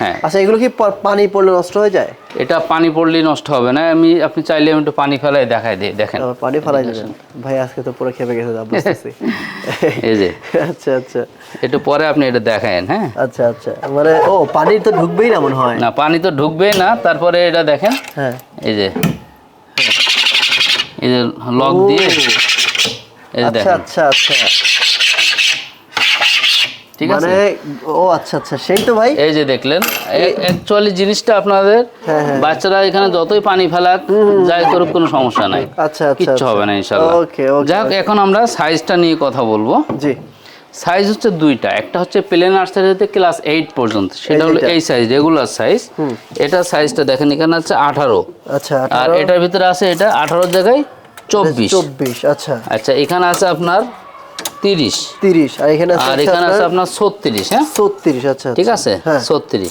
হ্যাঁ। আচ্ছা এগুলো কি পানি পড়লে নষ্ট হয়ে যায়? এটা পানি পড়লেই নষ্ট হবে না। আপনি চাইলে আমি একটু পানি ফেলাই দেখাই দিই, দেখেন। পানি ফেলাই দিবেন ভাই, আজকে তো পুরো খেপে গেছে, বুঝতেছি। এই যে আচ্ছা আচ্ছা একটু পরে আপনি এটা দেখায়েন। হ্যাঁ, আচ্ছা আচ্ছা, মানে ও পানি তো ঢুকবেই না মনে হয়। না পানি তো ঢুকবেই না। তারপরে এটা দেখেন, হ্যাঁ এই যে লক দিয়ে এই যে আচ্ছা দেখেন, আচ্ছা আচ্ছা, ঠিক আছে। মানে ও আচ্ছা আচ্ছা, সেই তো ভাই। এই যে দেখলেন, অ্যাকচুয়ালি জিনিসটা আপনাদের হ্যাঁ, হ্যাঁ। বাচ্চারা এখানে যতই পানি ফেলাক যাই করুক কোনো সমস্যা নাই, আচ্ছা আচ্ছা কিচ্ছু হবে না ইনশাল্লাহ। ওকে ওকে। যাক, এখন আমরা সাইজটা নিয়ে কথা বলবো। জি, সাইজ হচ্ছে দুইটা, একটা হচ্ছে প্লে নার্সারিতে ক্লাস 8 পর্যন্ত, সেটা হলো যেটা। এই সাইজ, রেগুলার সাইজ। এটা সাইজটা দেখেন, এখানে আছে 18, আচ্ছা আর 18, এটার ভিতরে আছে এটা 18 জায়গায় 24। 24, আচ্ছা আচ্ছা, এখানে আছে আপনার 30, 30, আর এখানে আছে আর এখানে আছে আপনার 36। হ্যাঁ, 36, আচ্ছা ঠিক আছে, হ্যাঁ 36।